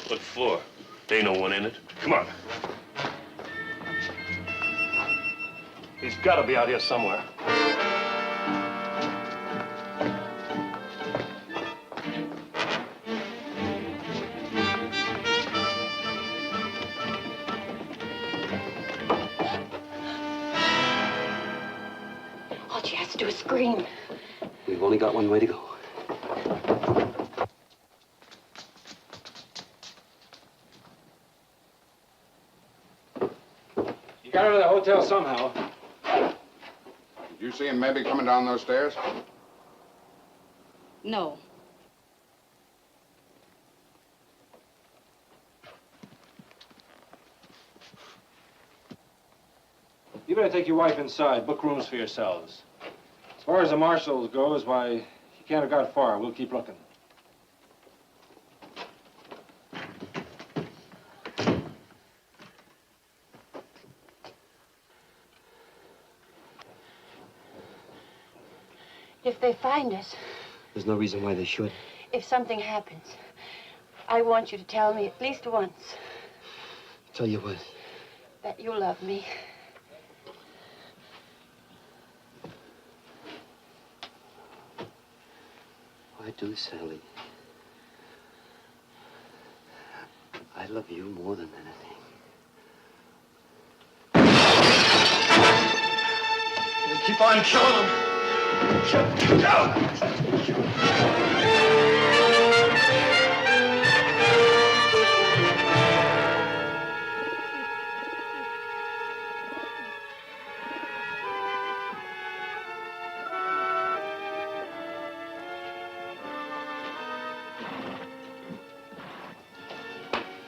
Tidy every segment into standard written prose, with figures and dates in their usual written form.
What for? There ain't no one in it. Come on. He's got to be out here somewhere. All she has to do is scream. We've only got one way to go. You got out of the hotel somehow. Did you see him maybe coming down those stairs? No. You better take your wife inside. Book rooms for yourselves. As far as the marshals goes, why, you can't have got far. We'll keep looking. If they find us, There's no reason why they should. if something happens, I want you to tell me at least once Tell you what. that you love me. I do, Sally. I love you more than anything. You keep on killing them.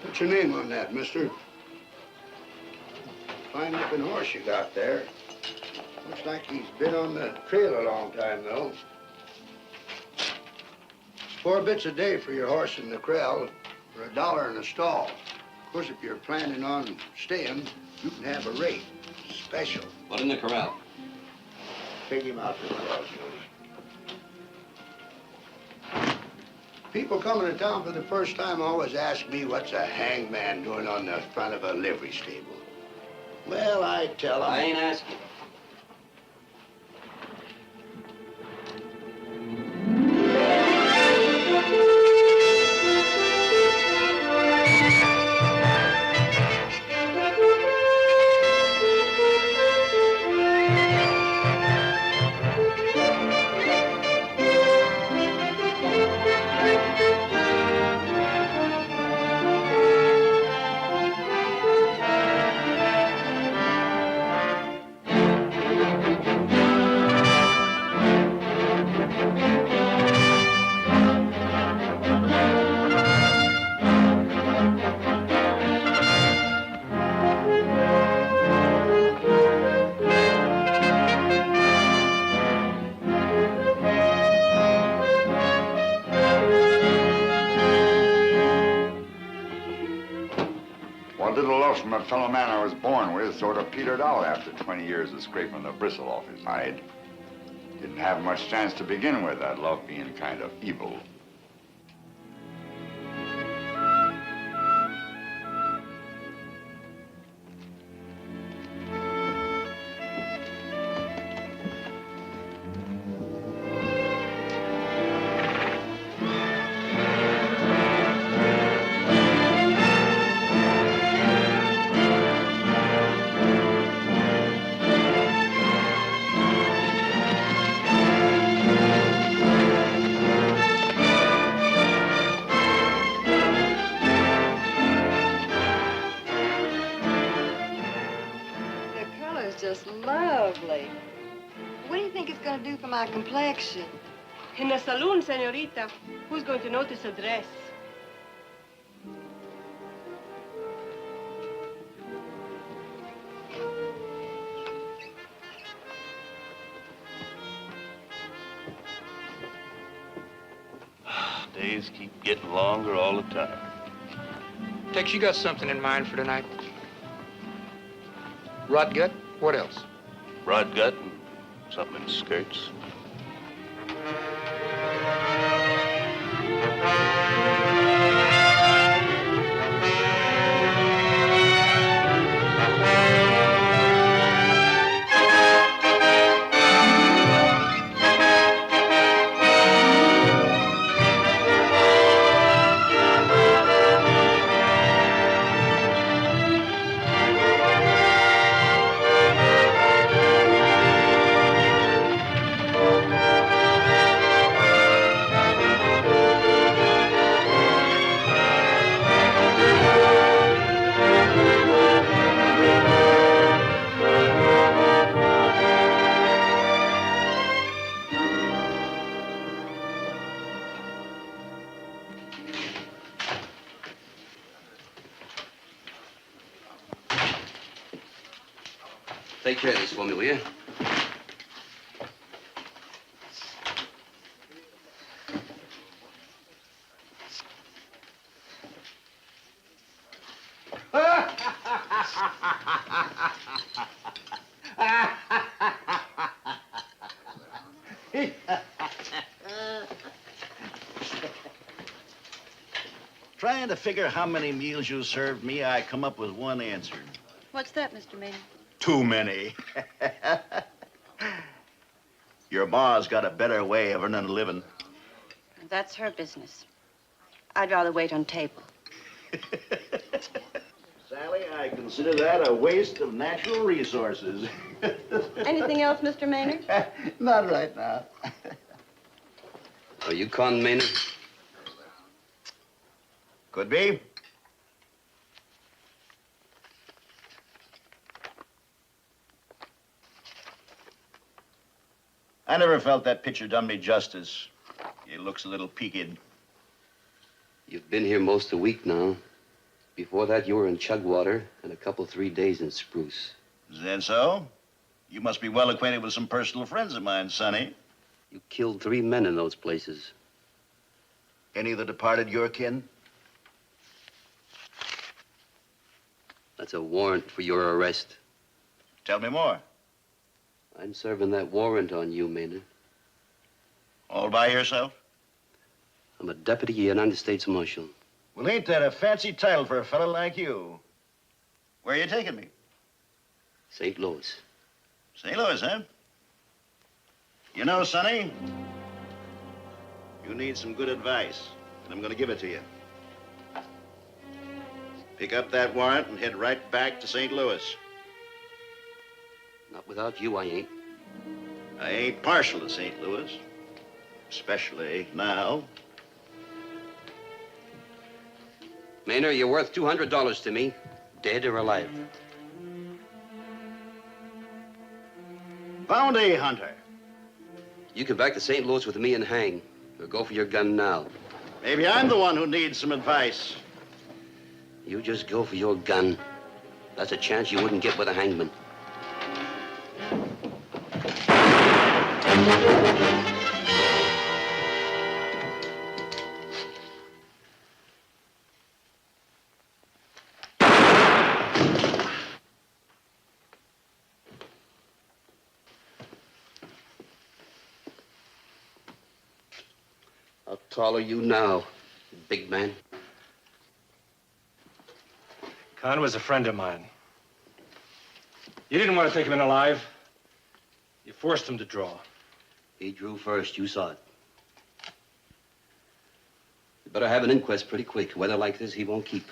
What's your name on that, mister? Fine looking horse you got there. Looks like he's been on the trail a long time, though. It's 4 bits a day for your horse in the corral, for $1 in a stall. Of course, if you're planning on staying, you can have a rate. Special. What in the corral? Take him out to the corral, Joey. People coming to town for the first time always ask me what's a hangman doing on the front of a livery stable. Well, I tell them... I ain't asking. From a fellow man I was born with sort of petered out after 20 years of scraping the bristle off his hide. Didn't have much chance to begin with. I love being kind of evil. My complexion. In the saloon, senorita. Who's going to notice a dress? Days keep getting longer all the time. Tex, you got something in mind for tonight? Rod gut? What else? Rod gut and something in skirts. Take care of this for me, will you? Trying to figure how many meals you served me, I come up with one answer. What's that, Mr. Maynard? Too many. Your ma's got a better way of earning a living. That's her business. I'd rather wait on table. Sally, I consider that a waste of natural resources. Anything else, Mr. Maynard? Not right now. Are you Con Maynard? Could be. I never felt that picture done me justice. It looks a little peaked. You've been here most a week now. Before that, you were in Chugwater and a couple, 3 days in Spruce. Is that so? You must be well acquainted with some personal friends of mine, Sonny. You killed 3 men in those places. Any of the departed your kin? That's a warrant for your arrest. Tell me more. I'm serving that warrant on you, Maynard. All by yourself? I'm a deputy United States Marshal. Well, ain't that a fancy title for a fellow like you? Where are you taking me? St. Louis. St. Louis, huh? You know, Sonny, you need some good advice, and I'm going to give it to you. Pick up that warrant and head right back to St. Louis. Not without you, I ain't. I ain't partial to St. Louis, especially now. Maynard, you're worth $200 to me, dead or alive. Bounty hunter. You can back to St. Louis with me and hang, or go for your gun now. Maybe I'm the one who needs some advice. You just go for your gun. That's a chance you wouldn't get with a hangman. How tall are you now, big man? Con was a friend of mine. You didn't want to take him in alive. You forced him to draw. He drew first. You saw it. You better have an inquest pretty quick. Weather like this, he won't keep.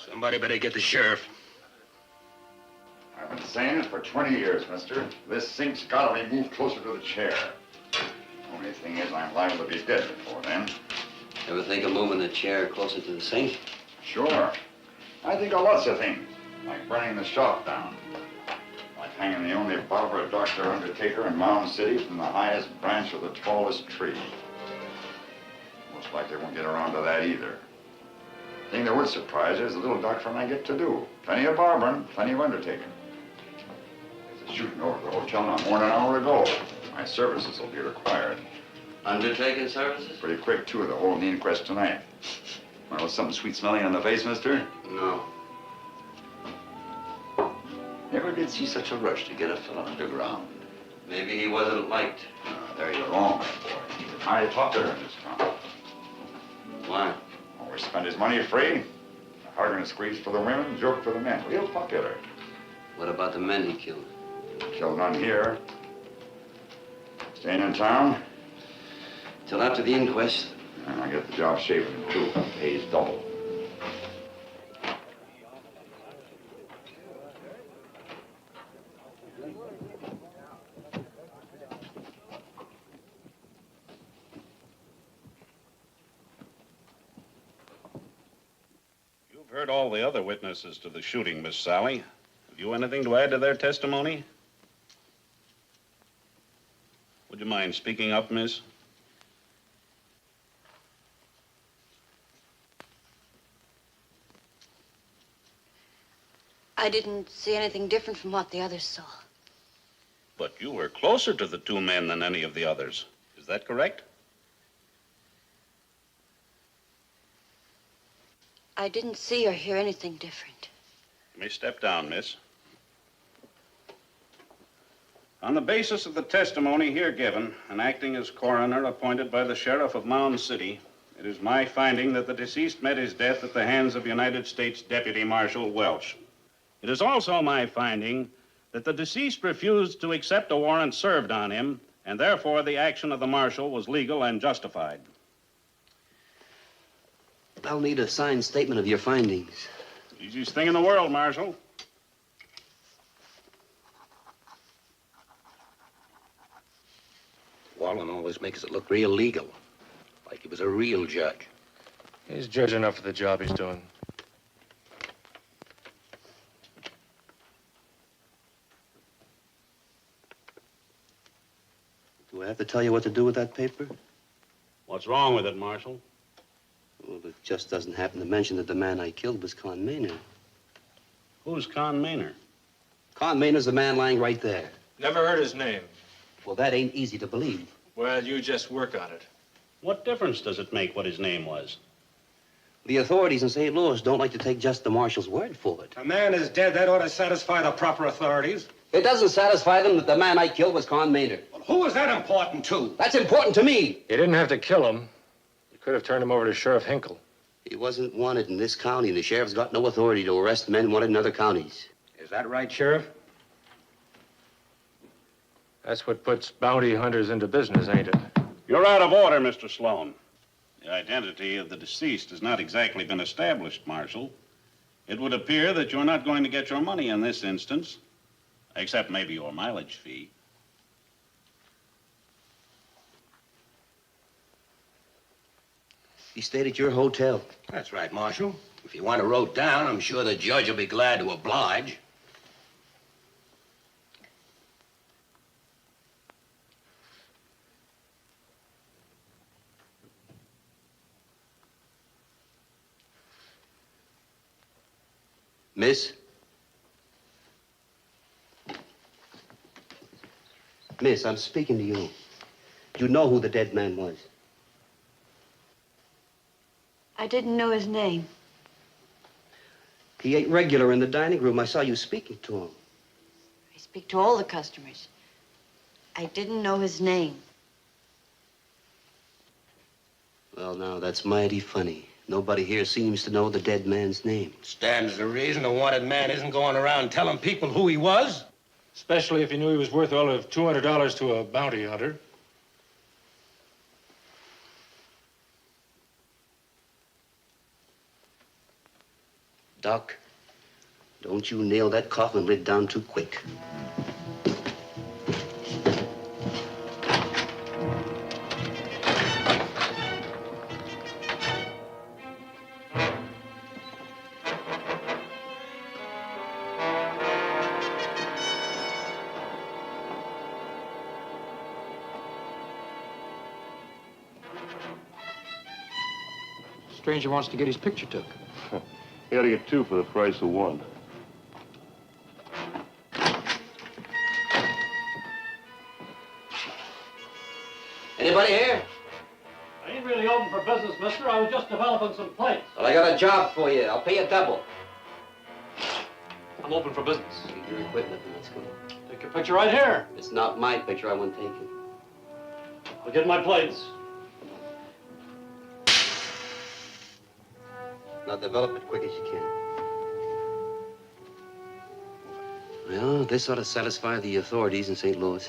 Somebody better get the sheriff. I've been saying it for 20 years, mister. This sink's got to be moved closer to the chair. Only thing is, I'm liable to be dead before then. Ever think of moving the chair closer to the sink? Sure. I think of lots of things, like burning the shop down. Like hanging the only barber, doctor, undertaker in Mound City from the highest branch of the tallest tree. Most likely won't get around to that either. Thing that would surprise you is the little doctoring I get to do. Plenty of barbering, plenty of undertaking. There's a shooting over at the hotel not more than an hour ago. My services will be required. Undertaking services? Pretty quick, too. They're holding the inquest tonight. Want to something sweet smelling on the face, mister? No. Never did see such a rush to get a fellow underground. Maybe he wasn't liked. There you're wrong, my boy. He's a high talker in this town. Why? Always spend his money free. Hard on a squeeze for the women, joke for the men. Real popular. What about the men he killed? Killed none here. Staying in town? Till after the inquest. And I get the job shaving him, too. Pays double. You've heard all the other witnesses to the shooting, Miss Sally. Have you anything to add to their testimony? Would you mind speaking up, miss? I didn't see anything different from what the others saw. But you were closer to the two men than any of the others. Is that correct? I didn't see or hear anything different. You may step down, miss. On the basis of the testimony here given, and acting as coroner appointed by the sheriff of Mound City, it is my finding that the deceased met his death at the hands of United States Deputy Marshal Welch. It is also my finding that the deceased refused to accept a warrant served on him, and therefore the action of the marshal was legal and justified. I'll need a signed statement of your findings. Easiest thing in the world, Marshal. Wallen always makes it look real legal, like he was a real judge. He's judge enough for the job he's doing. Do I have to tell you what to do with that paper? What's wrong with it, Marshal? Well, it just doesn't happen to mention that the man I killed was Con Maynard. Who's Con Maynard? Con Maynard's the man lying right there. Never heard his name. Well, that ain't easy to believe. Well, you just work on it. What difference does it make what his name was? The authorities in St. Louis don't like to take just the marshal's word for it. A man is dead. That ought to satisfy the proper authorities. It doesn't satisfy them that the man I killed was Con Maynard. Well, who is that important to? That's important to me. You didn't have to kill him. You could have turned him over to Sheriff Hinkle. He wasn't wanted in this county, and the sheriff's got no authority to arrest men wanted in other counties. Is that right, Sheriff? That's what puts bounty hunters into business, ain't it? You're out of order, Mr. Sloan. The identity of the deceased has not exactly been established, Marshal. It would appear that you're not going to get your money in this instance, except maybe your mileage fee. He stayed at your hotel. That's right, Marshal. If you want to wrote down, I'm sure the judge will be glad to oblige. Miss? Miss, I'm speaking to you. You know who the dead man was? I didn't know his name. He ate regular in the dining room. I saw you speaking to him. I speak to all the customers. I didn't know his name. Well, now, that's mighty funny. Nobody here seems to know the dead man's name. Stands to reason the wanted man isn't going around telling people who he was. Especially if he knew he was worth all of $200 to a bounty hunter. Doc, don't you nail that coffin lid down too quick. Stranger wants to get his picture took. He ought to get two for the price of one. Anybody here? I ain't really open for business, mister. I was just developing some plates. Well, I got a job for you. I'll pay you double. I'm open for business. Leave your equipment and let's go. Take your picture right here. It's not my picture. I want taken. I'll get my plates. Now develop it quick as you can. Well, this ought to satisfy the authorities in St. Louis.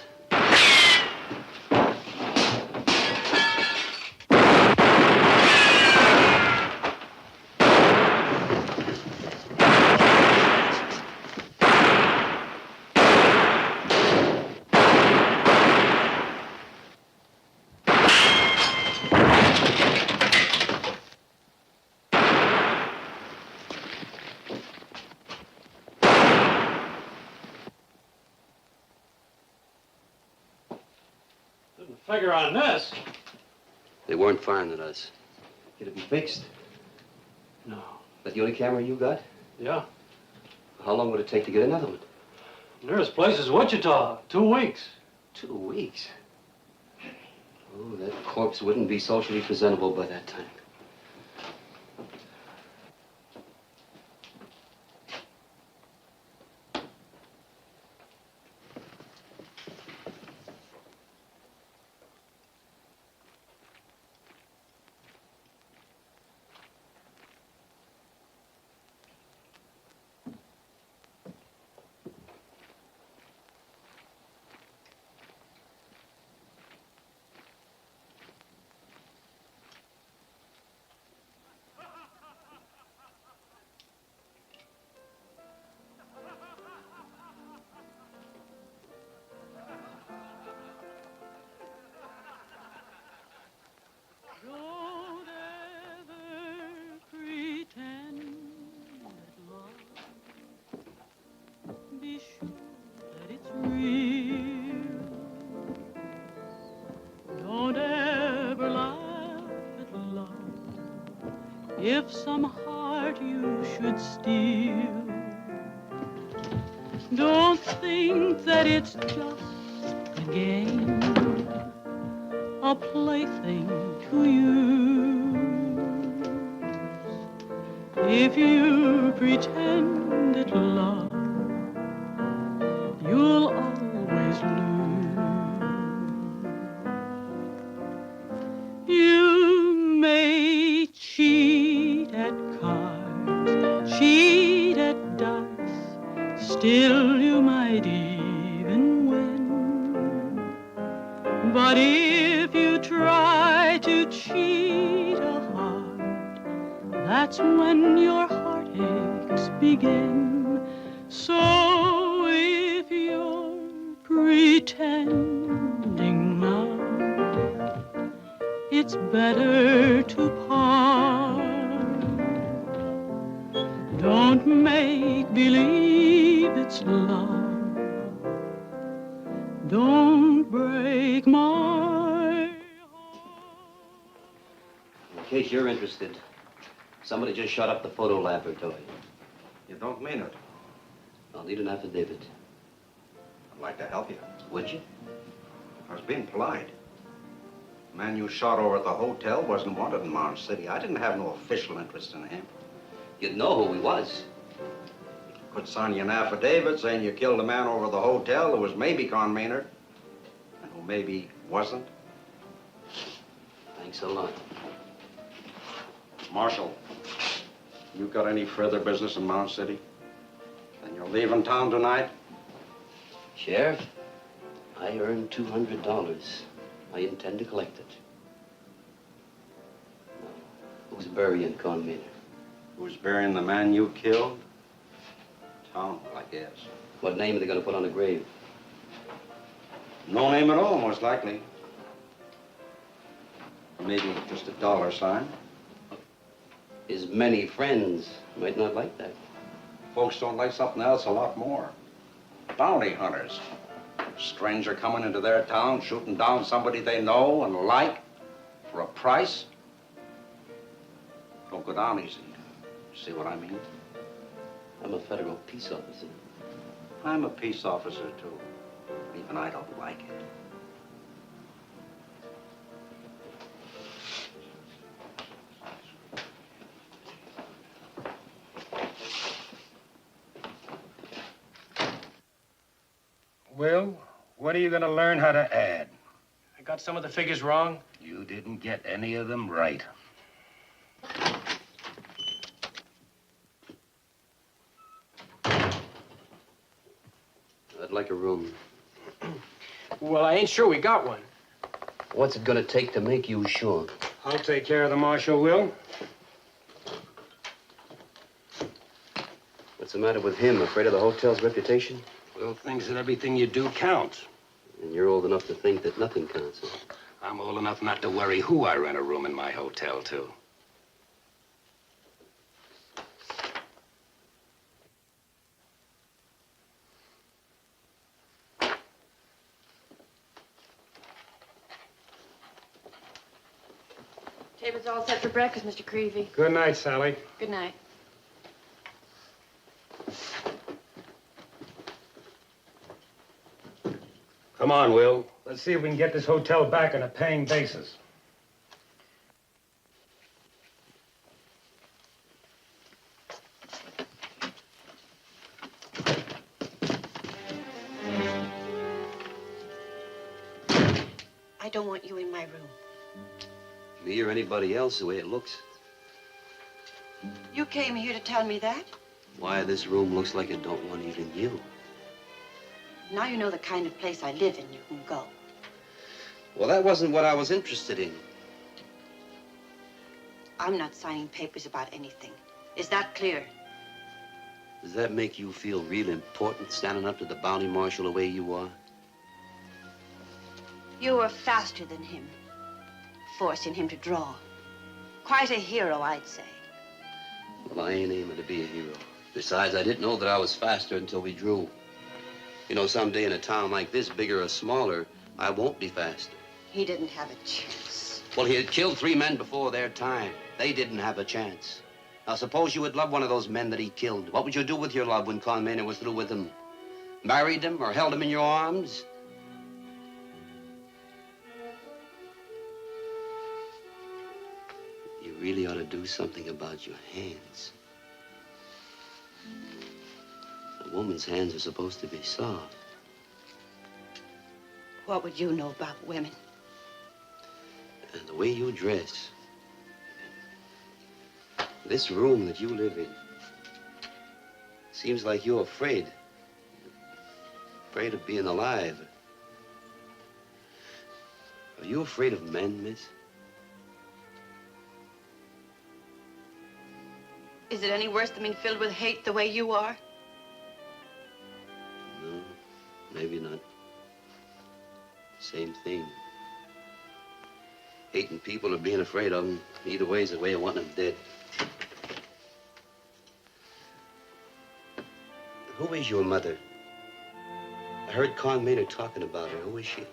Figure on this. They weren't firing at us. Can it be fixed? No. That the only camera you got? Yeah. Oh, How long would it take to get another one? Nearest place is Wichita. 2 weeks. 2 weeks? Oh, that corpse wouldn't be socially presentable by that time. Don't ever pretend that love. Be sure that it's real. Don't ever laugh at love if some heart you should steal. Don't think that it's just a game, a plaything to use. If you pretend at love, you'll always lose. You may cheat at cards, cheat at dice, still you might even win. But if you try to cheat a heart, that's when your heartaches begin. So if you're pretending now, it's better to part. Don't make believe it's love. Don't break my... In case you're interested, somebody just shot up the photo laboratory. You don't mean it. I'll need an affidavit. I'd like to help you. Would you? I was being polite. The man you shot over at the hotel wasn't wanted in Mound City. I didn't have no official interest in him. You'd know who he was. Could sign you an affidavit saying you killed a man over the hotel who was maybe Con Maynard and who maybe wasn't. Thanks a lot. Marshal, you got any further business in Mound City? Then you're leaving town tonight? Sheriff, I earned $200. I intend to collect it. Now, who's burying Con Maynard? Who's burying the man you killed? Town, I guess. What name are they going to put on the grave? No name at all, most likely. Or maybe just a dollar sign. His many friends might not like that. Folks don't like something else a lot more. Bounty hunters. Stranger coming into their town, shooting down somebody they know and like for a price. Don't go down easy. See what I mean? I'm a federal peace officer. I'm a peace officer, too. Even I don't like it. Will, what are you going to learn how to add? I got some of the figures wrong. You didn't get any of them right. I'd like a room. Well, I ain't sure we got one. What's it gonna take to make you sure? I'll take care of the marshal, Will. What's the matter with him? Afraid of the hotel's reputation? Will thinks that everything you do counts. And you're old enough to think that nothing counts, huh? I'm old enough not to worry who I rent a room in my hotel to. Table's all set for breakfast, Mr. Creevy. Good night, Sally. Good night. Come on, Will. Let's see if we can get this hotel back on a paying basis. I don't want you in my room. Me or anybody else, the way it looks. You came here to tell me that? Why, this room looks like it don't want even you. Now you know the kind of place I live in, you can go. Well, that wasn't what I was interested in. I'm not signing papers about anything. Is that clear? Does that make you feel real important, standing up to the bounty marshal the way you are? You were faster than him, forcing him to draw. Quite a hero, I'd say. Well, I ain't aiming to be a hero. Besides, I didn't know that I was faster until we drew. You know, someday in a town like this, bigger or smaller, I won't be faster. He didn't have a chance. Well, he had killed 3 men before their time. They didn't have a chance. Now, suppose you would love one of those men that he killed. What would you do with your love when Con Maynard was through with him? Married him or held him in your arms? You really ought to do something about your hands. A woman's hands are supposed to be soft. What would you know about women? And the way you dress. This room that you live in. Seems like you're afraid. Afraid of being alive. Are you afraid of men, miss? Is it any worse than being filled with hate the way you are? No, maybe not. Same thing. Hating people or being afraid of them, either way is a way of wanting them dead. Who is your mother? I heard Con Maynard talking about her. Who is she?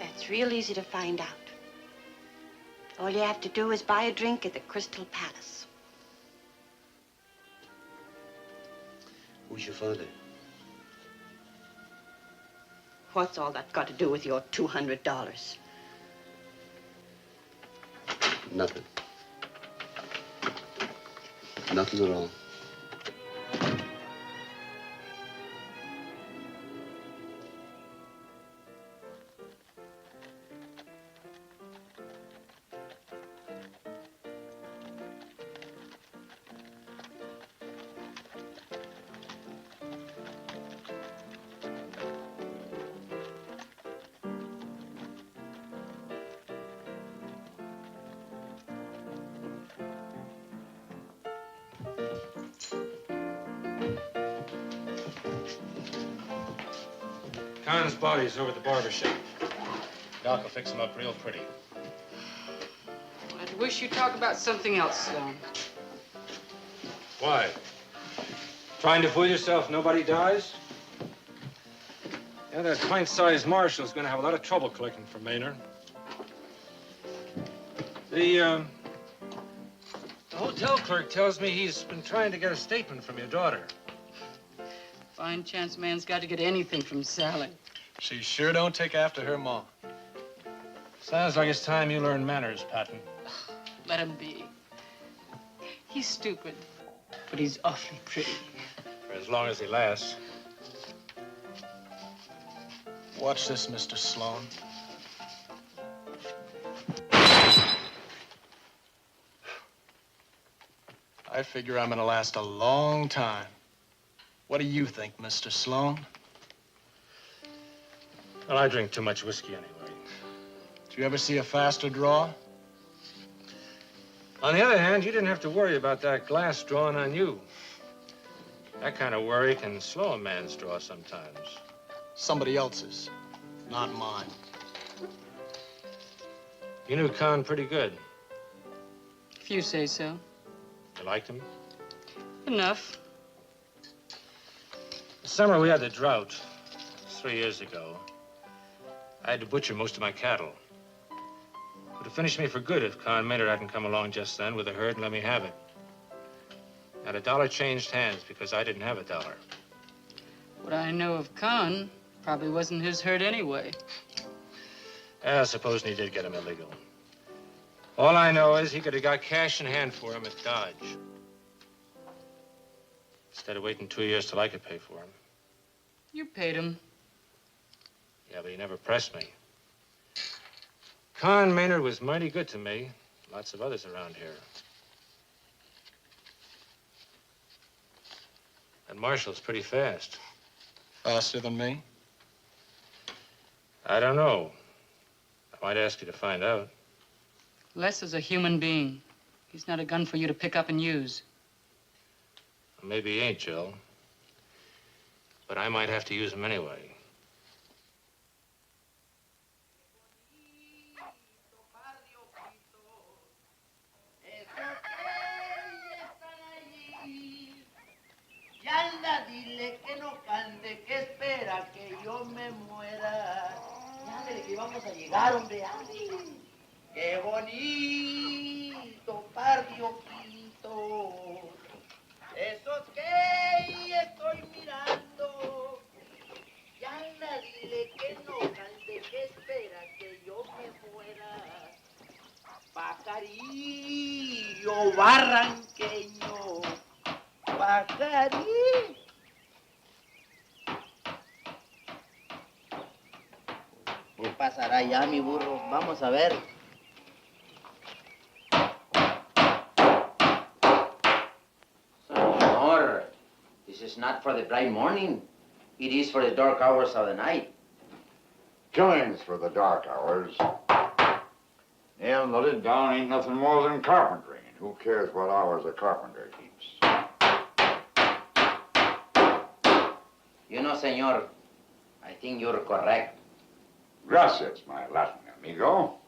That's real easy to find out. All you have to do is buy a drink at the Crystal Palace. Who's your father? What's all that got to do with your $200? Nothing. Nothing at all. Con's body's over at the barber shop. Doc will fix him up real pretty. I'd wish you'd talk about something else, Sloan. Why? Trying to fool yourself nobody dies? Yeah, that pint-sized marshal's gonna have a lot of trouble collecting from Maynard. The hotel clerk tells me he's been trying to get a statement from your daughter. Fine chance man's got to get anything from Sally. She sure don't take after her ma. Sounds like it's time you learned manners, Patton. Let him be. He's stupid, but he's awfully pretty. For as long as he lasts. Watch this, Mr. Sloan. I figure I'm gonna last a long time. What do you think, Mr. Sloan? Well, I drink too much whiskey anyway. Did you ever see a faster draw? On the other hand, you didn't have to worry about that glass drawing on you. That kind of worry can slow a man's draw sometimes. Somebody else's, not mine. You knew Con pretty good. If you say so. You liked him? Enough. The summer we had the drought, 3 years ago, I had to butcher most of my cattle. It would have finished me for good if Con Maynard hadn't come along just then with a herd and let me have it. Not a dollar changed hands because I didn't have a dollar. What I know of Con probably wasn't his hurt anyway. Supposing he did get him illegal. All I know is he could have got cash in hand for him at Dodge. Instead of waiting 2 years till I could pay for him. You paid him. Yeah, but he never pressed me. Con Maynard was mighty good to me. Lots of others around here. And Marshall's pretty fast. Faster than me? I don't know. I might ask you to find out. Les is a human being. He's not a gun for you to pick up and use. Well, maybe he ain't, Jill. But I might have to use him anyway. Y anda, dile que no cante, que espera que yo me muera. Y ándale, que vamos a llegar, hombre, ándale. Qué bonito par de ojitos. Esos que estoy mirando. Y anda, dile que no cante, que espera que yo me muera. Pajarillo barranqueño. Pajarín. ¿Qué pasará ya, mi burro? Vamos a ver. Senor, this is not for the bright morning. It is for the dark hours of the night. Killings for the dark hours. And the lid down ain't nothing more than carpentry. And who cares what hours a carpenter keeps? You know, senor, I think you're correct. Gracias, my Latin amigo.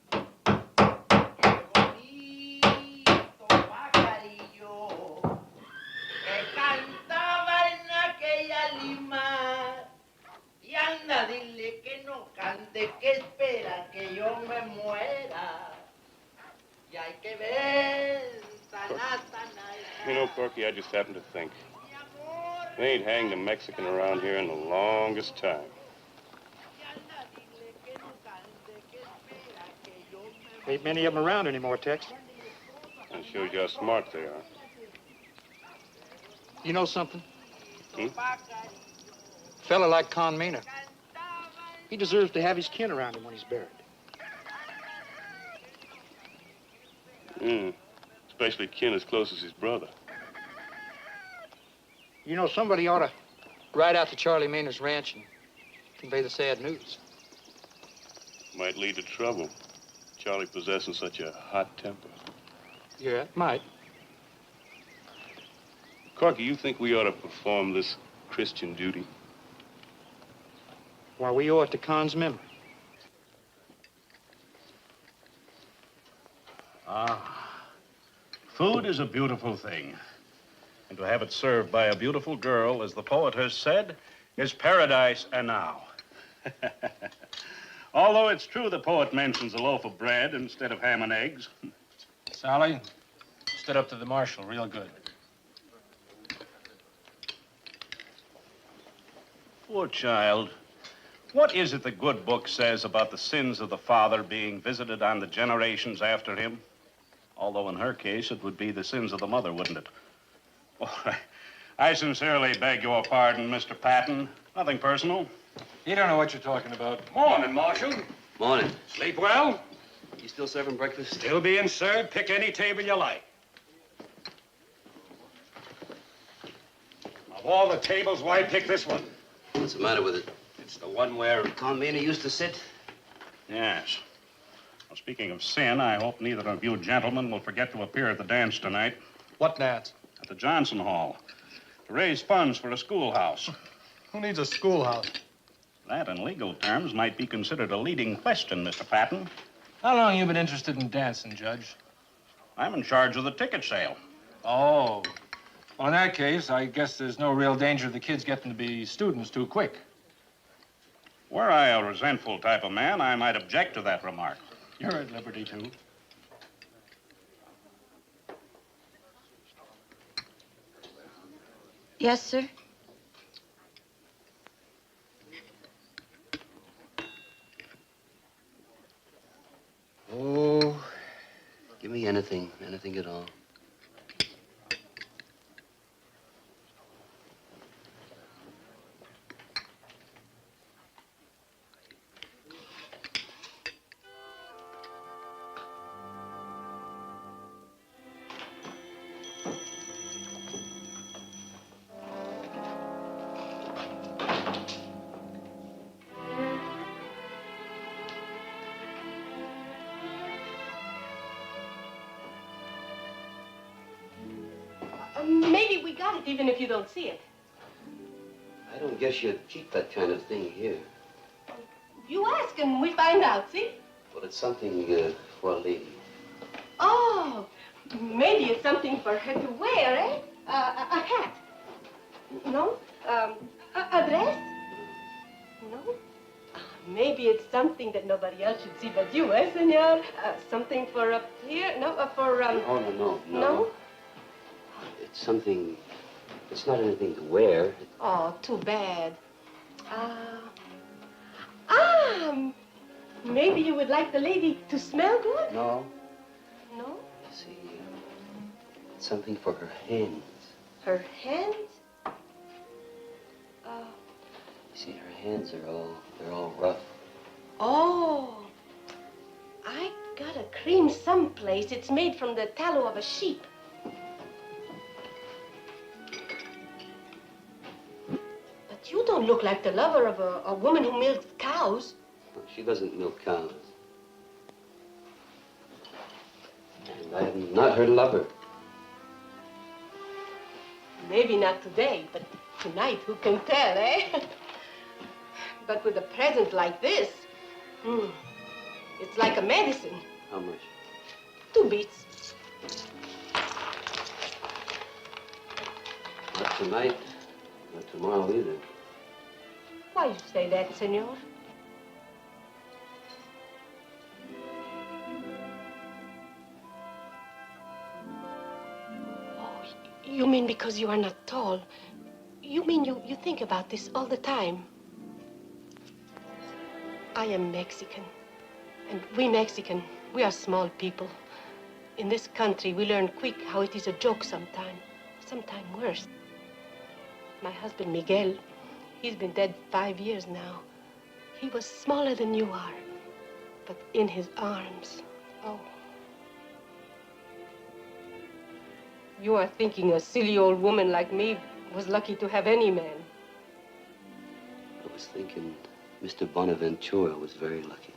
Que cantaba en aquella lima. Y anda, dile que no cante, que espera que yo me muera. Y hay que ver, sana. You know, Corky, I just happened to think. They ain't hanged a Mexican around here in the longest time. Ain't many of them around anymore, Tex. That shows you how smart they are. You know something? Hmm? Fella like Con Maynard, he deserves to have his kin around him when he's buried. Especially kin as close as his brother. You know, somebody ought to ride out to Charlie Maynard's ranch and convey the sad news. Might lead to trouble. Charlie possessing such a hot temper. Yeah, it might. Corky, you think we ought to perform this Christian duty? Why, we owe it to Con's memory. Food is a beautiful thing. And to have it served by a beautiful girl, as the poet has said, is paradise enow. Although it's true the poet mentions a loaf of bread instead of ham and eggs. Sally, stood up to the marshal real good. Poor child. What is it the good book says about the sins of the father being visited on the generations after him? Although in her case, it would be the sins of the mother, wouldn't it? Oh, I sincerely beg your pardon, Mr. Patton. Nothing personal. You don't know what you're talking about. Morning, Marshal. Morning. Sleep well? You still serving breakfast? Still being served. Pick any table you like. Of all the tables, why pick this one? What's the matter with it? It's the one where Con Maynard used to sit. Yes. Well, speaking of sin, I hope neither of you gentlemen will forget to appear at the dance tonight. What dance? At the Johnson Hall. To raise funds for a schoolhouse. Who needs a schoolhouse? That, in legal terms, might be considered a leading question, Mr. Patton. How long you been interested in dancing, Judge? I'm in charge of the ticket sale. Oh. Well, in that case, I guess there's no real danger of the kids getting to be students too quick. Were I a resentful type of man, I might object to that remark. You're at liberty to. Yes, sir. anything at all. Maybe we got it, even if you don't see it. I don't guess you'd keep that kind of thing here. You ask and we find out, see? Well, it's something for a lady. Oh, maybe it's something for her to wear, eh? A hat. No? A dress? No? Maybe it's something that nobody else should see but you, eh, senor? Something for up here? No, No. No? It's something... It's not anything to wear. Oh, too bad. Maybe you would like the lady to smell good? No. No? You see, it's something for her hands. Her hands? You see, her hands are all rough. Oh, I got a cream someplace. It's made from the tallow of a sheep. But you don't look like the lover of a woman who milks cows. She doesn't milk cows. And I am not her lover. Maybe not today, but tonight, who can tell, eh? But with a present like this, it's like a medicine. How much? 2 beats. Not tonight, not tomorrow either. Why you say that, senor? Oh, you mean because you are not tall? You mean you think about this all the time? I am Mexican. And we Mexican, we are small people. In this country, we learn quick how it is a joke sometime worse. My husband, Miguel, he's been dead 5 years now. He was smaller than you are, but in his arms, oh. You are thinking a silly old woman like me was lucky to have any man. I was thinking Mr. Bonaventura was very lucky.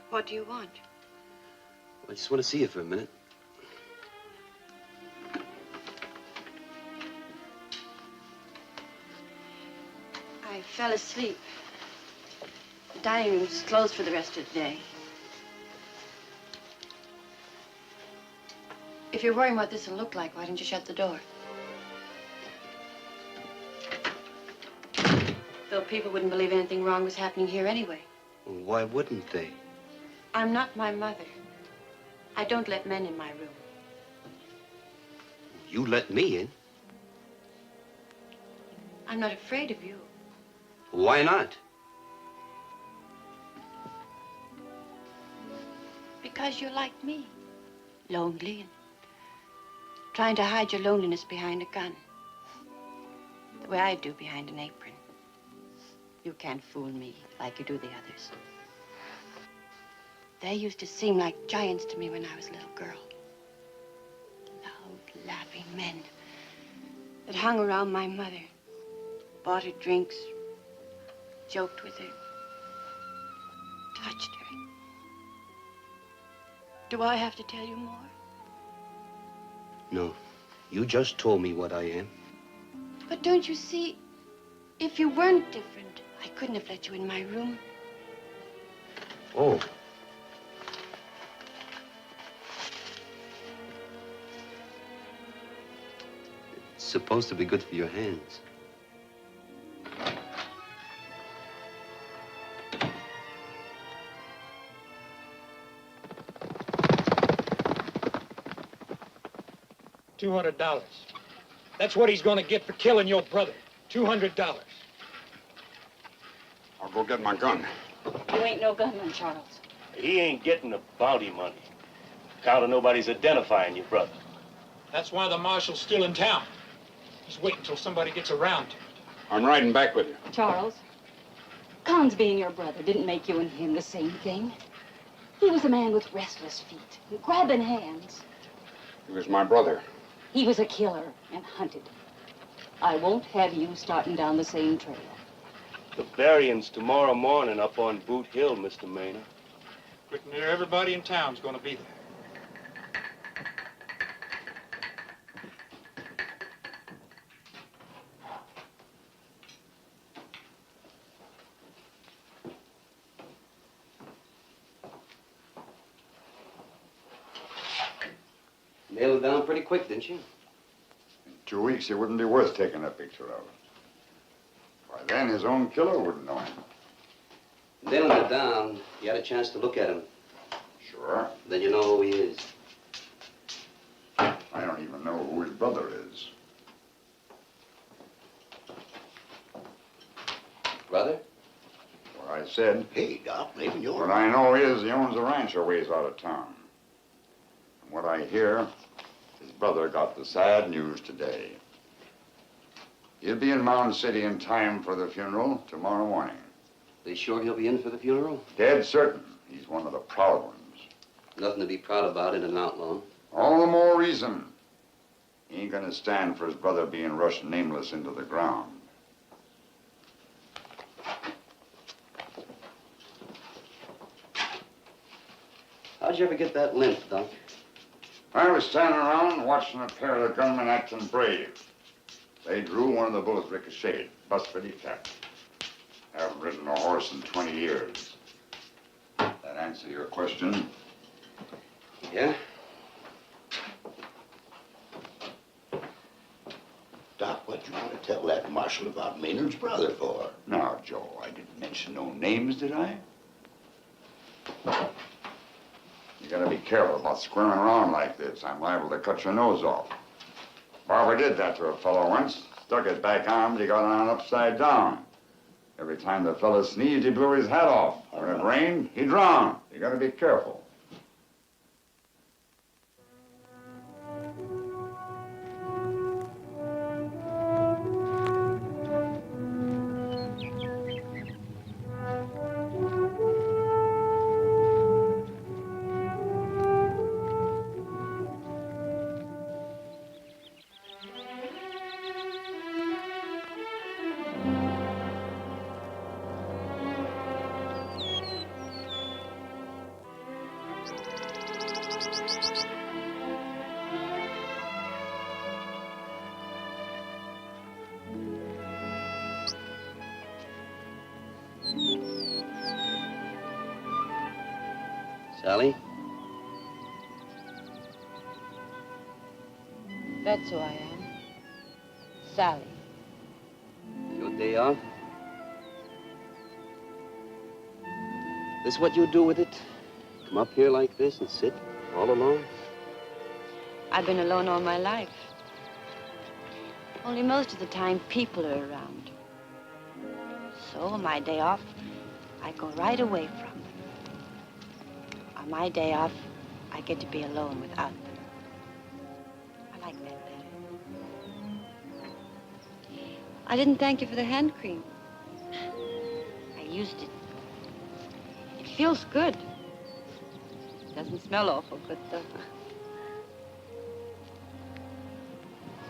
What do you want? I just want to see you for a minute. I fell asleep. The dining room's closed for the rest of the day. If you're worrying what this will look like, why don't you shut the door? Though people wouldn't believe anything wrong was happening here anyway. Why wouldn't they? I'm not my mother. I don't let men in my room. You let me in? I'm not afraid of you. Why not? Because you're like me. Lonely and trying to hide your loneliness behind a gun. The way I do behind an apron. You can't fool me like you do the others. They used to seem like giants to me when I was a little girl. Loud, laughing men that hung around my mother, bought her drinks, joked with her, touched her. Do I have to tell you more? No. You just told me what I am. But don't you see, if you weren't different, I couldn't have let you in my room. Oh. It's supposed to be good for your hands. $200. That's what he's going to get for killing your brother. $200. I'll go get my gun. You ain't no gunman, Charles. He ain't getting the bounty money. Count on nobody's identifying your brother. That's why the marshal's still in town. He's waiting until somebody gets around to it. I'm riding back with you. Charles, Con's being your brother didn't make you and him the same thing. He was a man with restless feet and grabbing hands. He was my brother. He was a killer and hunted. I won't have you starting down the same trail. The burying's tomorrow morning up on Boot Hill, Mr. Maynard. Pretty near everybody in town's going to be there. Nailed it down pretty quick, didn't you? In 2 weeks, it wouldn't be worth taking a picture of. By then, his own killer wouldn't know him. Nailing it down, you had a chance to look at him. Sure. Then you know who he is. I don't even know who his brother is. Brother? What I said. Hey, Doc, maybe you're... What I know is he owns a ranch a ways out of town. And what I hear, his brother got the sad news today. He'll be in Mound City in time for the funeral tomorrow morning. They sure he'll be in for the funeral? Dead certain. He's one of the proud ones. Nothing to be proud about in an outlaw. All the more reason. He ain't gonna stand for his brother being rushed nameless into the ground. How'd you ever get that limp, Doc? I was standing around watching a pair of gunmen acting brave. They drew, one of the bullets ricocheted. Bust pretty fat. Haven't ridden a horse in 20 years. That answer your question? Yeah? Doc, what you want to tell that marshal about Maynard's brother for? Now, Joe, I didn't mention no names, did I? You gotta be careful about squirming around like this. I'm liable to cut your nose off. Barbara did that to a fellow once. Stuck his back arm, but he got on upside down. Every time the fellow sneezed, he blew his hat off. When it rained, he drowned. You gotta be careful. Sally? That's who I am. Sally. Your day off? This what you do with it? Come up here like this and sit all alone? I've been alone all my life. Only most of the time, people are around. So on my day off, I go right away from them. On my day off, I get to be alone without them. I like that better. I didn't thank you for the hand cream. I used it. It feels good. Doesn't smell awful good, though.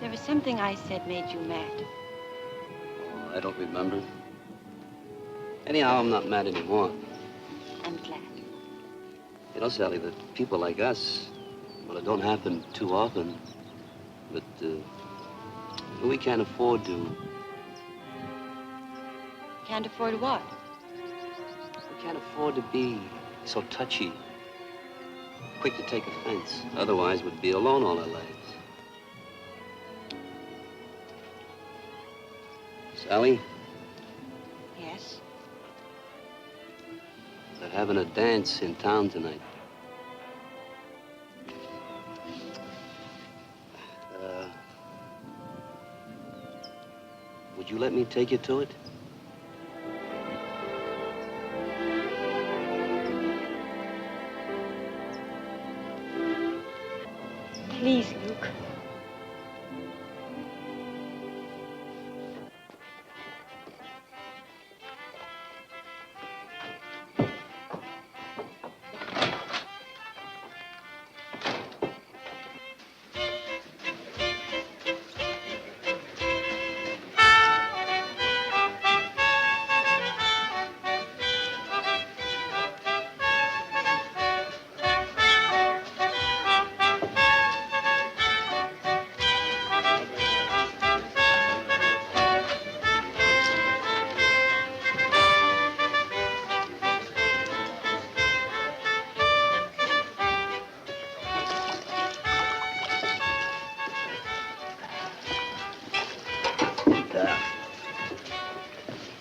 There was something I said made you mad. Oh, I don't remember. Anyhow, I'm not mad anymore. I'm glad. You know, Sally, that people like us, well, it don't happen too often, but we can't afford to. Can't afford what? We can't afford to be so touchy, quick to take offense. Otherwise, we'd be alone all our lives. Sally? Yes? They're having a dance in town tonight. Would you let me take you to it? Please, Luke.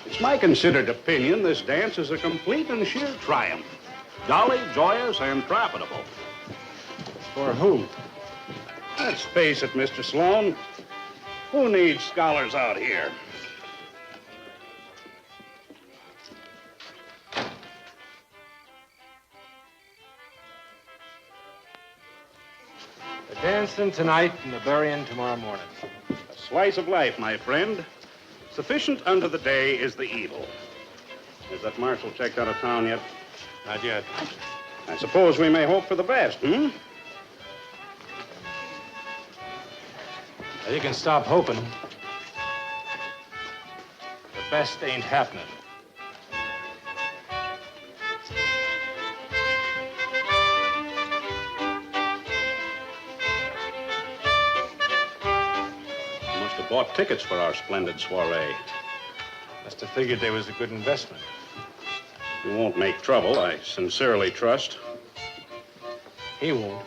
It's my considered opinion this dance is a complete and sheer triumph. Jolly, joyous, and profitable. For who? Let's face it, Mr. Sloan. Who needs scholars out here? The dancing tonight and the burying tomorrow morning. A slice of life, my friend. Sufficient unto the day is the evil. Has that marshal checked out of town yet? Not yet. I suppose we may hope for the best, You can stop hoping. The best ain't happening. Must have bought tickets for our splendid soiree. Must have figured they was a good investment. You won't make trouble, I sincerely trust. He won't.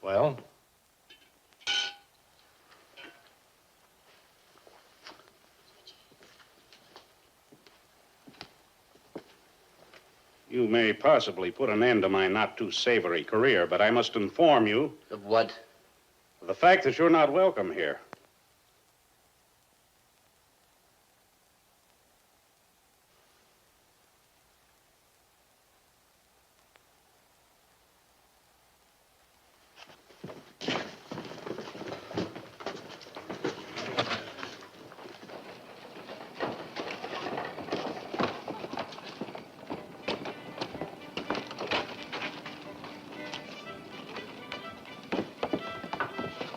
Well? You may possibly put an end to my not too savory career, but I must inform you. Of what? Of the fact that you're not welcome here.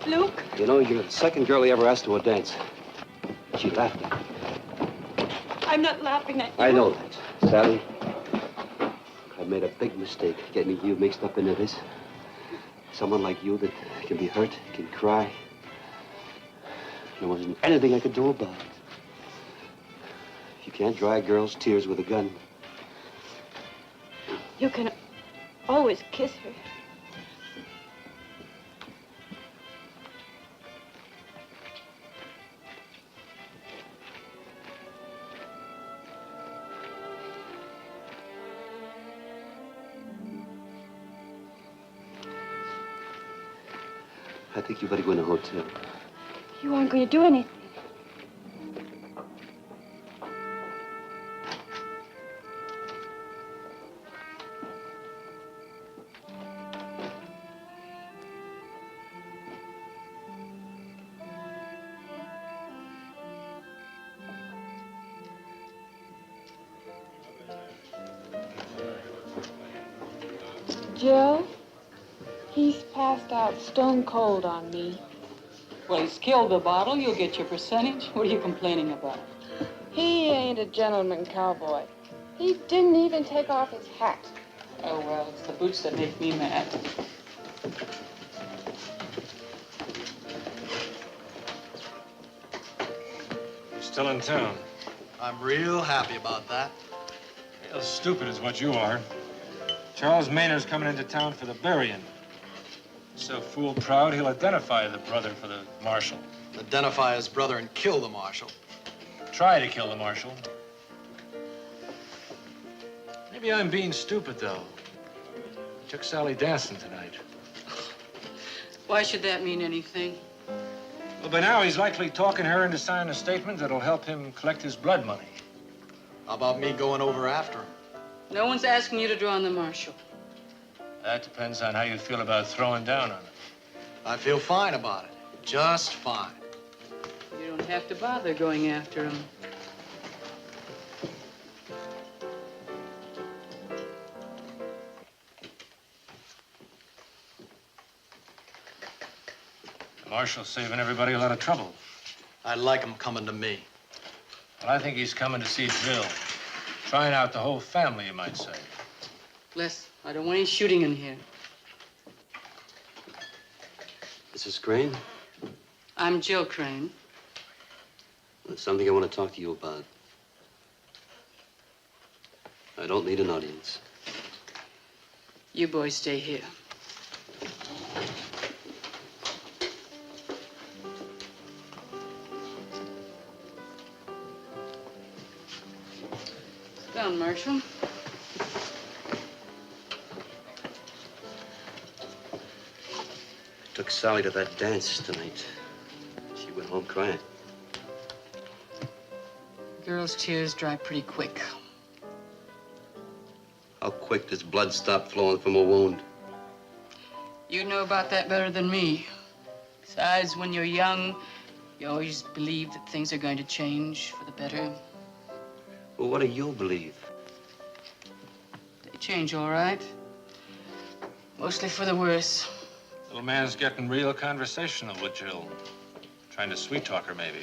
Luke? You know, you're the second girl he ever asked to a dance. She laughed at me. I'm not laughing at you. I know that, Sally. I made a big mistake getting you mixed up into this. Someone like you that can be hurt, can cry. There wasn't anything I could do about it. You can't dry a girl's tears with a gun. You can always kiss her. I think you better go in the hotel. You aren't going to do anything. Jill, he's passed out stone cold on me. Well, he's killed the bottle. You'll get your percentage. What are you complaining about? He ain't a gentleman cowboy. He didn't even take off his hat. Oh, well, it's the boots that make me mad. You're still in town. I'm real happy about that. Real stupid is what you are. Charles Maynard's coming into town for the burying. He's so fool proud, he'll identify the brother for the marshal. Identify his brother and kill the marshal. Try to kill the marshal. Maybe I'm being stupid, though. Took Sally dancing tonight. Why should that mean anything? Well, by now he's likely talking her into signing a statement that'll help him collect his blood money. How about me going over after him? No one's asking you to draw on the marshal. That depends on how you feel about throwing down on him. I feel fine about it. Just fine. You don't have to bother going after him. The marshal's saving everybody a lot of trouble. I like him coming to me. Well, I think he's coming to see Jill. Trying out the whole family, you might say. Les, I don't want any shooting in here. Mrs. Crane, I'm Jill Crane. there's something I want to talk to you about. I don't need an audience. You boys stay here. Sit down, Marshal. Took Sally to that dance tonight. She went home crying. Girls' tears dry pretty quick. How quick does blood stop flowing from a wound? You know about that better than me. Besides, when you're young, you always believe that things are going to change for the better. Well, what do you believe? They change all right. Mostly for the worse. Little man's getting real conversational with Jill. Trying to sweet-talk her, maybe.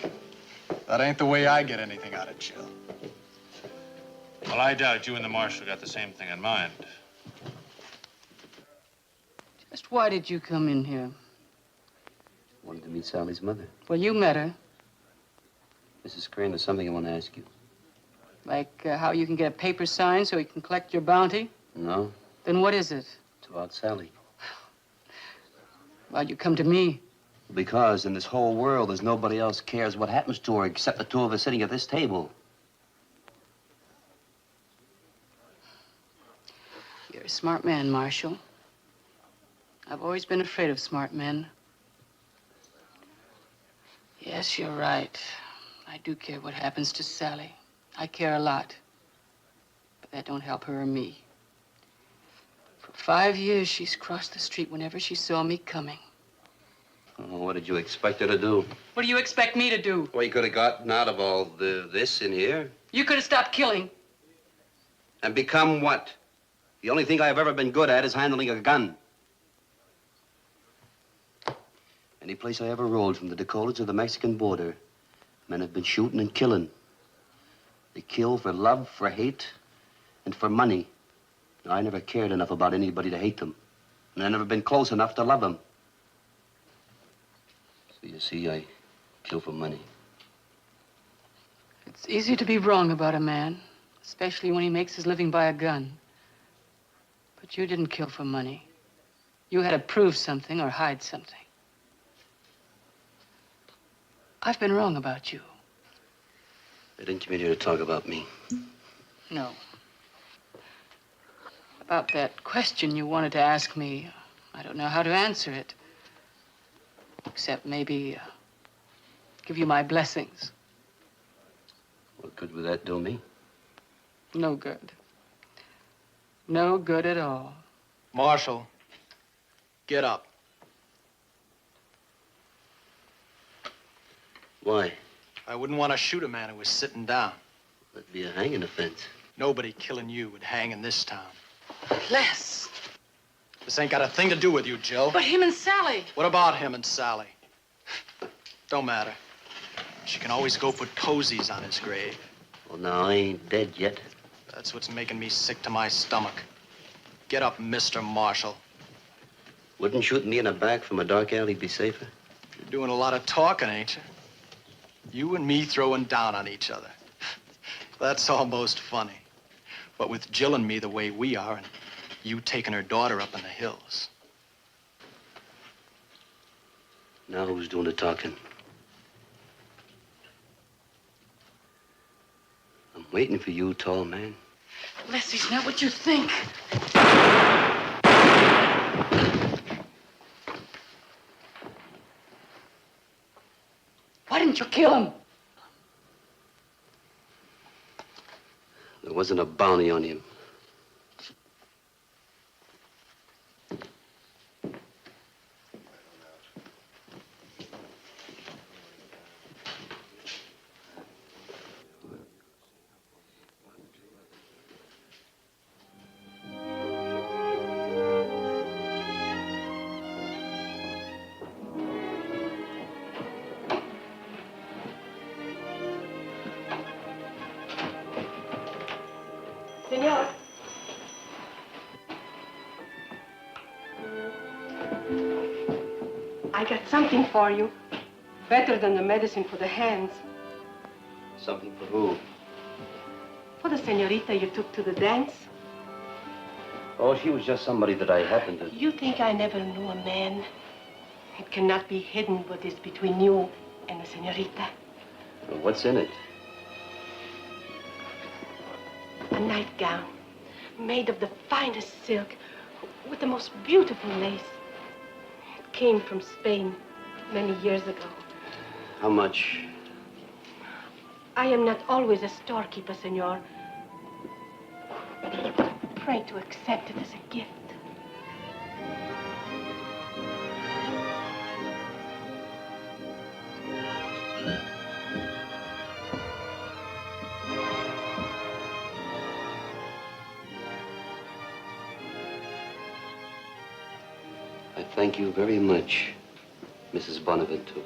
That ain't the way I get anything out of Jill. Well, I doubt you and the marshal got the same thing in mind. Just why did you come in here? Wanted to meet Sally's mother. Well, you met her. Mrs. Crane, there's something I want to ask you. Like how you can get a paper signed so he can collect your bounty? No? Then what is it? It's about Sally. Why'd you come to me? Because in this whole world, there's nobody else cares what happens to her except the two of us sitting at this table. You're a smart man, Marshal. I've always been afraid of smart men. Yes, you're right. I do care what happens to Sally. I care a lot. But that don't help her or me. For 5 years, she's crossed the street whenever she saw me coming. Oh, what did you expect her to do? What do you expect me to do? Well, you could have gotten out of all this in here. You could have stopped killing. And become what? The only thing I've ever been good at is handling a gun. Any place I ever rode, from the Dakotas to the Mexican border, men have been shooting and killing. They kill for love, for hate, and for money. Now, I never cared enough about anybody to hate them. And I've never been close enough to love them. So you see, I kill for money. It's easy to be wrong about a man, especially when he makes his living by a gun. But you didn't kill for money. You had to prove something or hide something. I've been wrong about you. I didn't come in here to talk about me. No. About that question you wanted to ask me, I don't know how to answer it. Except maybe give you my blessings. What good would that do me? No good. No good at all. Marshal, get up. Why? I wouldn't want to shoot a man who was sitting down. That'd be a hanging offense. Nobody killing you would hang in this town. Les. This ain't got a thing to do with you, Jill. But him and Sally. What about him and Sally? Don't matter. She can always go put posies on his grave. Well, now, I ain't dead yet. That's what's making me sick to my stomach. Get up, Mr. Marshal. Wouldn't shooting me in the back from a dark alley be safer? You're doing a lot of talking, ain't you? You and me throwing down on each other. That's almost funny. But with Jill and me the way we are, and you taking her daughter up in the hills. Now who's doing the talking? I'm waiting for you, tall man. Les, he's not what you think. Why didn't you kill him? There wasn't a bounty on him. Senor. I got something for you. Better than the medicine for the hands. Something for who? For the senorita you took to the dance. Oh, she was just somebody that I happened to... You think I never knew a man? It cannot be hidden what is between you and the senorita. Well, what's in it? A nightgown made of the finest silk with the most beautiful lace. It came from Spain many years ago. How much? I am not always a storekeeper, senor. Pray to accept it as a gift. I thank you very much, Mrs. Bonaventura.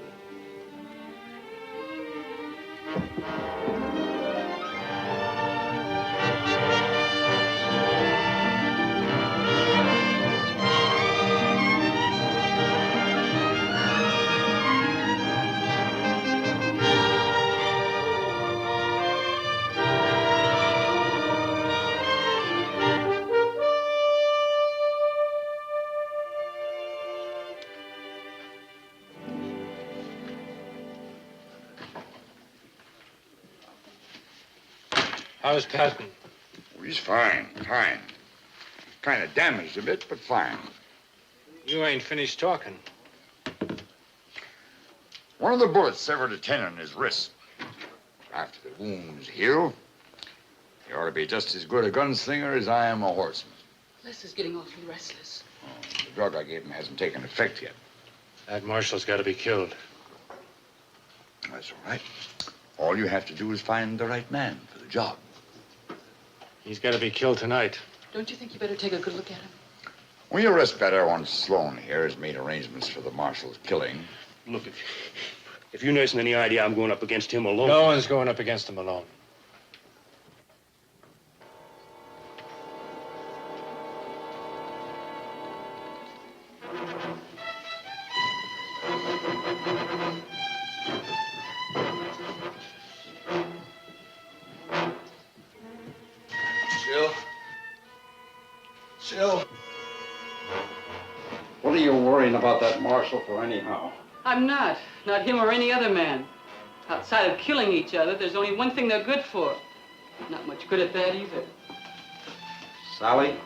How's Patton? He's fine, fine. Kind of damaged a bit, but fine. You ain't finished talking. One of the bullets severed a tendon in his wrist. After the wounds heal, he ought to be just as good a gunslinger as I am a horseman. Les is getting awfully restless. The drug I gave him hasn't taken effect yet. That marshal's got to be killed. That's all right. All you have to do is find the right man for the job. He's got to be killed tonight. Don't you think you better take a good look at him? When you rest better once Sloan here has made arrangements for the marshal's killing. Look, if you nursing any idea I'm going up against him alone... No one's going up against him alone. Jill. What are you worrying about that marshal for anyhow? I'm not. Not him or any other man. Outside of killing each other, there's only one thing they're good for. Not much good at that either. Sally?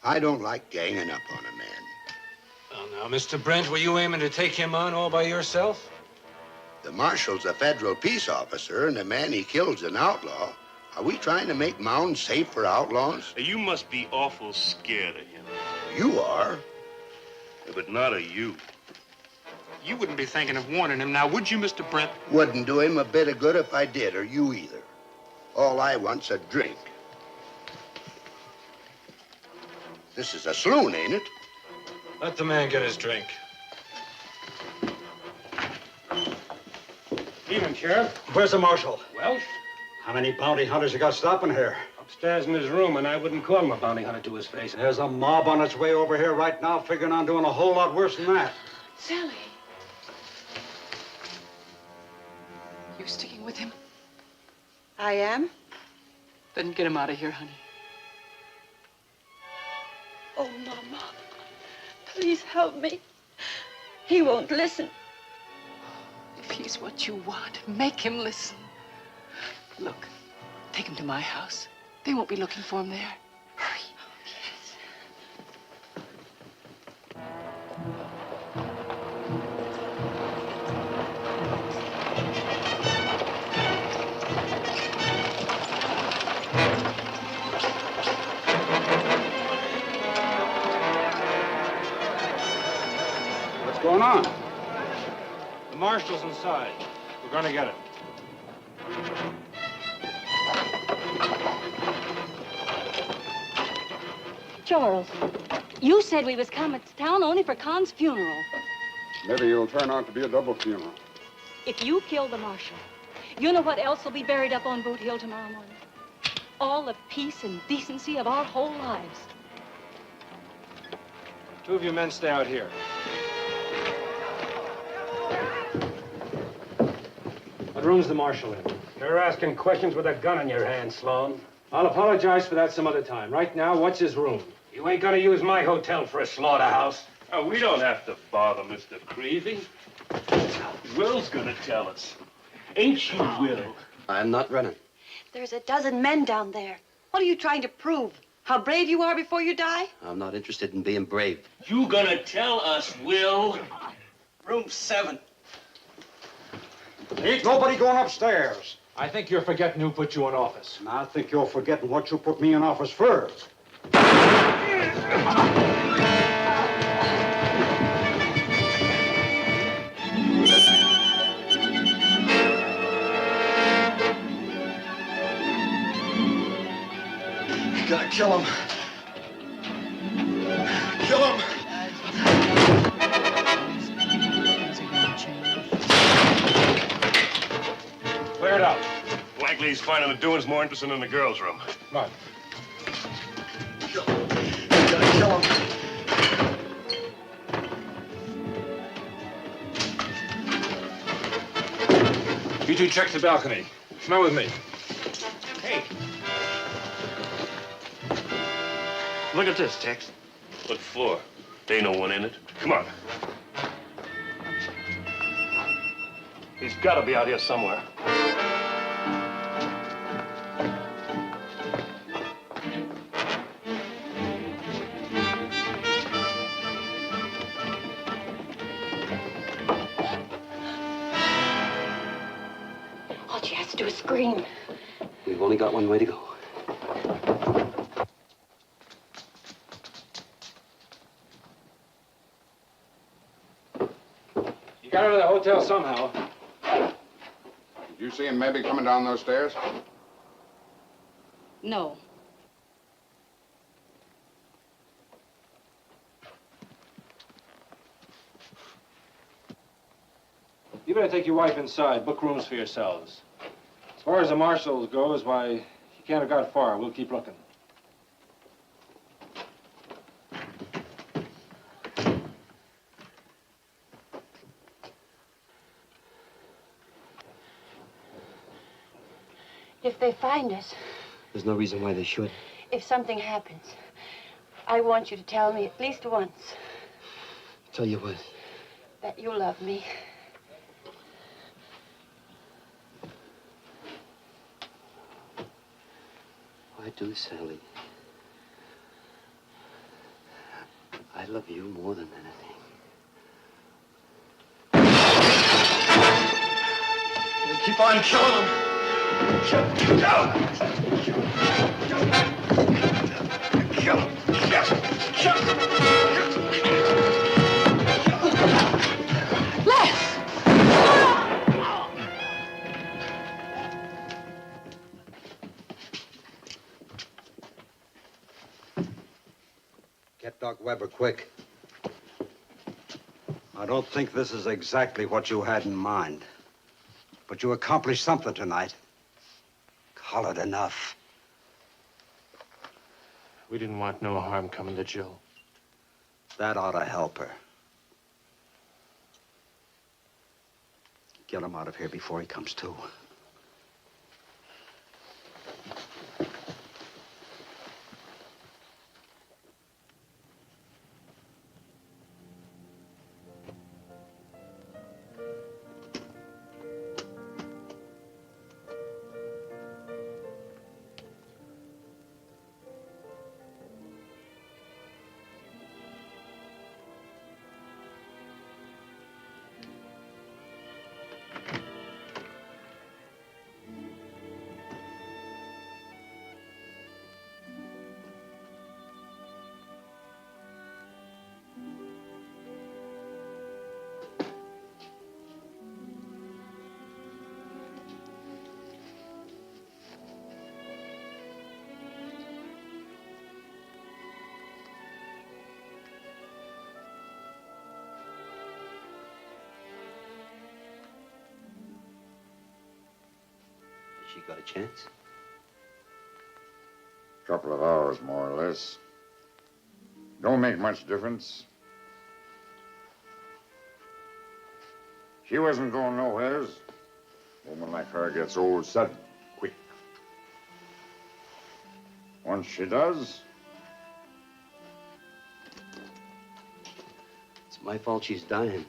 I don't like ganging up on a man. Now, Mr. Brent, were you aiming to take him on all by yourself? The marshal's a federal peace officer, and the man he killed's an outlaw. Are we trying to make Mound safe for outlaws? You must be awful scared of him. You are. But not of you. You wouldn't be thinking of warning him now, would you, Mr. Brent? Wouldn't do him a bit of good if I did, or you either. All I want's a drink. This is a saloon, ain't it? Let the man get his drink. Evening, Sheriff. Where's the marshal? Welsh? How many bounty hunters you got stopping here? Upstairs in his room, and I wouldn't call him a bounty hunter to his face. There's a mob on its way over here right now, figuring on doing a whole lot worse than that. Sally. You sticking with him? I am? Then get him out of here, honey. Oh, Mama. Please help me. He won't listen. If he's what you want, make him listen. Look, take him to my house. They won't be looking for him there. Hurry. What's going on? The marshal's inside. We're gonna get him. Charles, you said we was coming to town only for Con's funeral. Maybe it'll turn out to be a double funeral. If you kill the marshal, you know what else will be buried up on Boot Hill tomorrow morning? All the peace and decency of our whole lives. Two of you men stay out here. What room's the marshal in? You're asking questions with a gun in your hand, Sloan. I'll apologize for that some other time. Right now, what's his room? You ain't gonna use my hotel for a slaughterhouse. Oh, we don't have to bother Mr. Creevy. Will's gonna tell us. Ain't you, Will? I'm not running. There's a dozen men down there. What are you trying to prove? How brave you are before you die? I'm not interested in being brave. You gonna tell us, Will? Room 7. Ain't nobody going upstairs. I think you're forgetting who put you in office. And I think you're forgetting what you put me in office for. You gotta kill him. Kill him. Clear it out. Likely he's finding the doings more interesting in the girls' room. Come on. You gotta kill him. You two check the balcony. Come on with me. Hey. Look at this, Tex. What floor? There ain't no one in it. Come on. He's got to be out here somewhere. All she has to do is scream. We've only got one way to go. You got out of the hotel somehow. Did you see him maybe coming down those stairs? No. You better take your wife inside. Book rooms for yourselves. As far as the marshals goes, why, she can't have got far. We'll keep looking. If they find us, There's no reason why they should. if something happens, I want you to tell me at least once Tell you what, that you love me. I do, Sally. I love you more than anything. Keep on killing them. Kill him. Get Doc Weber, quick. I don't think this is exactly what you had in mind. But you accomplished something tonight. Call it enough. We didn't want no harm coming to Jill. That ought to help her. Get him out of here before he comes to. She got a chance? Couple of hours, more or less. Don't make much difference. She wasn't going nowheres. A woman like her gets old sudden, quick. Once she does, It's my fault she's dying.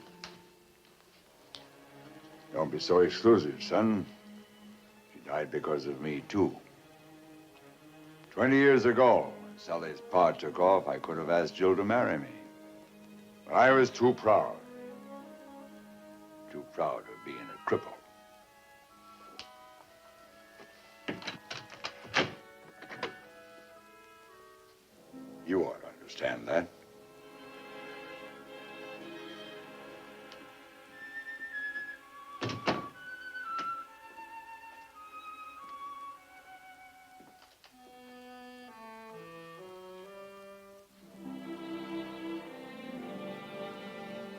don't be so exclusive, son. She died because of me, too. 20 years ago, when Sally's pa took off, I could have asked Jill to marry me. But I was too proud. Too proud of being a cripple. You ought to understand that.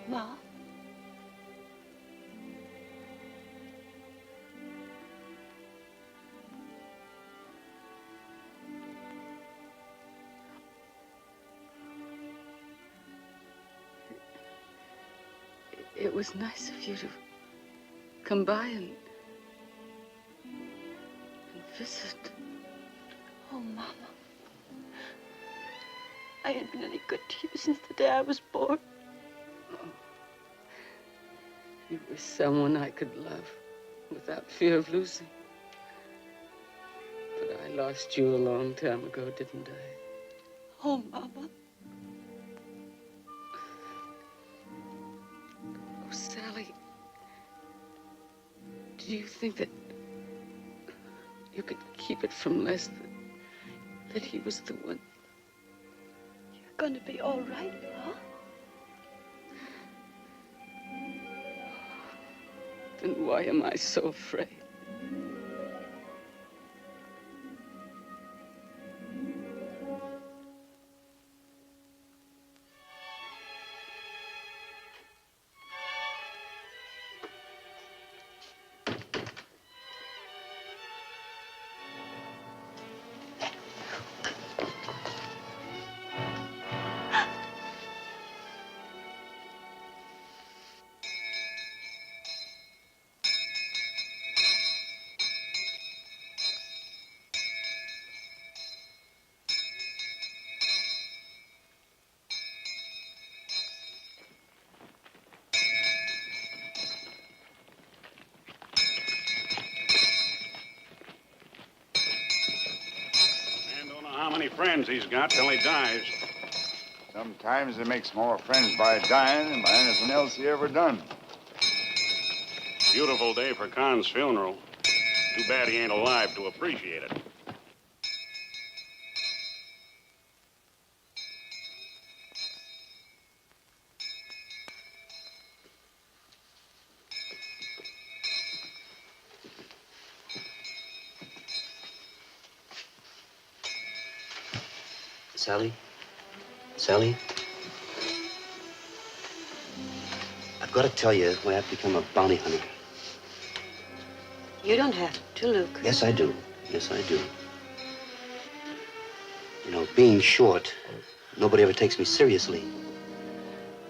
Ma? It was nice of you to come by and visit. Oh, Mama. I ain't been any good to you since the day I was born. You were someone I could love without fear of losing. But I lost you a long time ago, didn't I? Oh, Mama. Oh, Sally, do you think that you could keep it from Les that he was the one? You're gonna be all right, Ma. Then why am I so afraid? How many friends he's got till he dies. Sometimes he makes more friends by dying than by anything else he ever done. Beautiful day for Con's funeral. Too bad he ain't alive to appreciate it. Sally? Sally? I've got to tell you why I've become a bounty hunter. You don't have to, Luke. Yes, I do. Yes, I do. You know, being short, nobody ever takes me seriously.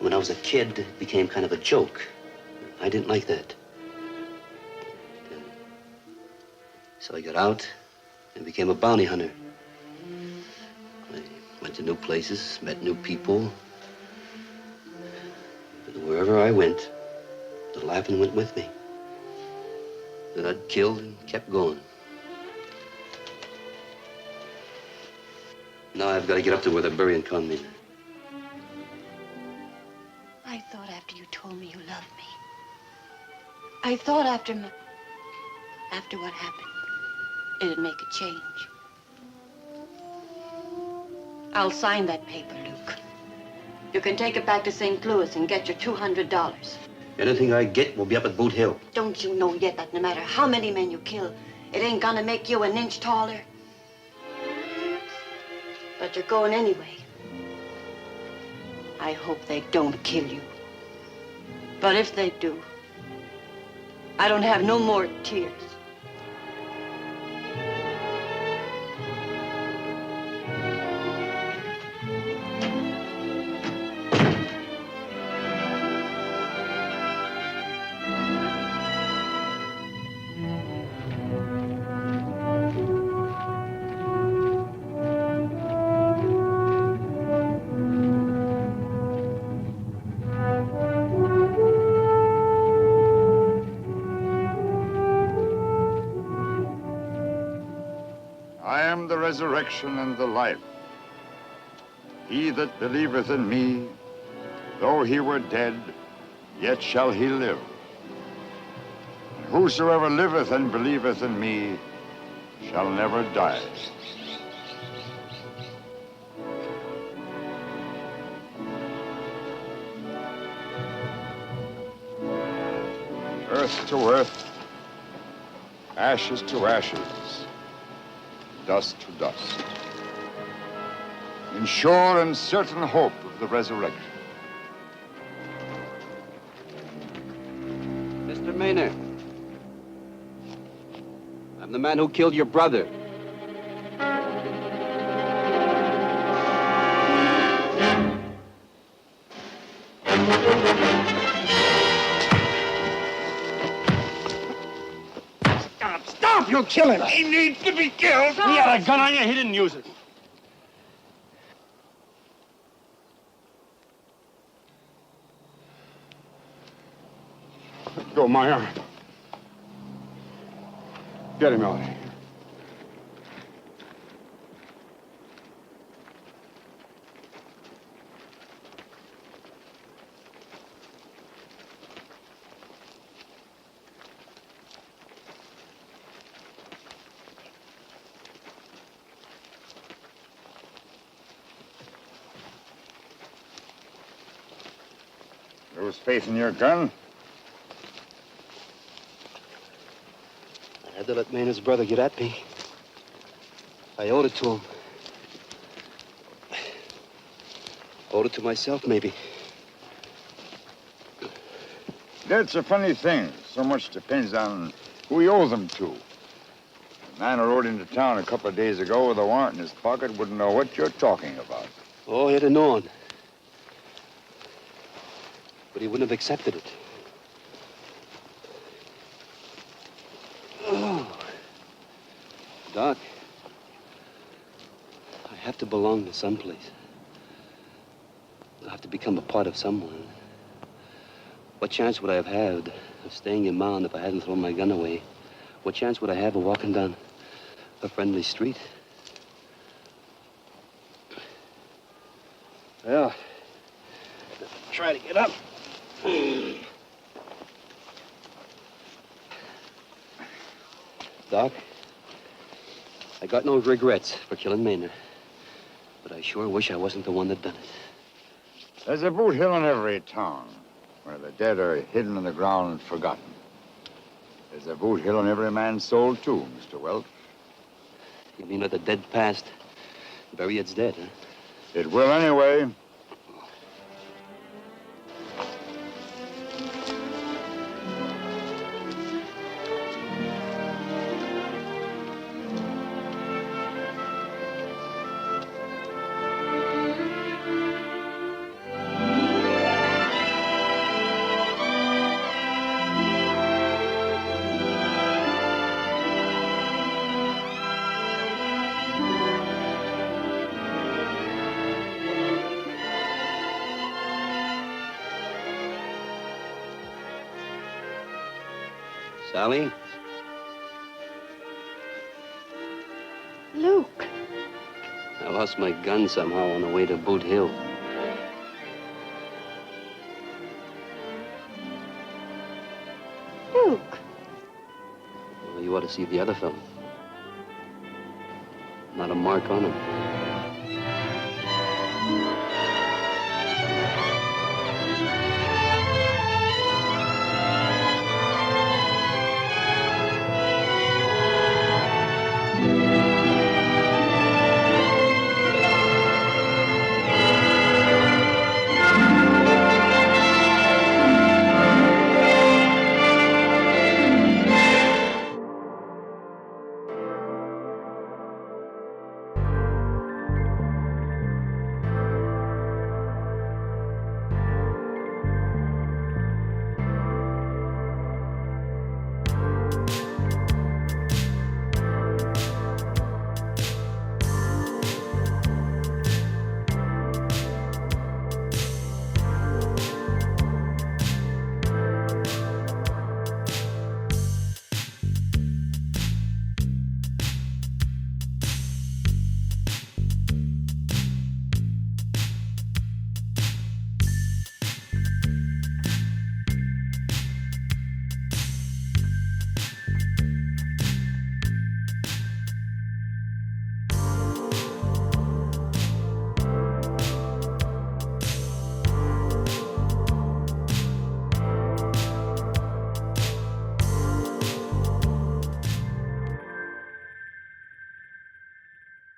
When I was a kid, it became kind of a joke. I didn't like that. So I got out and became a bounty hunter. I went to new places, met new people. And wherever I went, the laughing went with me. Then I'd killed and kept going. Now I've got to get up to where they're burying Con Miner. I thought after you told me you loved me. I thought after what happened, it'd make a change. I'll sign that paper, Luke. You can take it back to St. Louis and get your $200. Anything I get will be up at Boot Hill. Don't you know yet that no matter how many men you kill, it ain't gonna make you an inch taller? But you're going anyway. I hope they don't kill you. But if they do, I don't have no more tears. I am the resurrection and the life. He that believeth in me, though he were dead, yet shall he live. And whosoever liveth and believeth in me shall never die. Earth to earth, ashes to ashes, dust to dust, in sure and certain hope of the resurrection. Mr. Maynard, I'm the man who killed your brother. Stop! You'll kill him! He needs to be killed. He had a gun on you, he didn't use it. Let go of my arm. Get him out of here. Lose faith in your gun? I had to let Maynard's brother get at me. I owed it to him. Owed it to myself, maybe. That's a funny thing. So much depends on who you owe them to. The man who rode into town a couple of days ago with a warrant in his pocket wouldn't know what you're talking about. Oh, he'd have known. But he wouldn't have accepted it. Oh. Doc, I have to belong to someplace. I have to become a part of someone. What chance would I have had of staying in Mound if I hadn't thrown my gun away? What chance would I have of walking down a friendly street? Well, try to get up. Doc. I got no regrets for killing Maynard. But I sure wish I wasn't the one that done it. There's a boot hill in every town where the dead are hidden in the ground and forgotten. There's a boot hill in every man's soul, too, Mr. Welch. You mean let the dead past bury its dead, huh? It will anyway. Sally? Luke. I lost my gun somehow on the way to Boot Hill. Luke. Well, you ought to see the other fellow. Not a mark on him.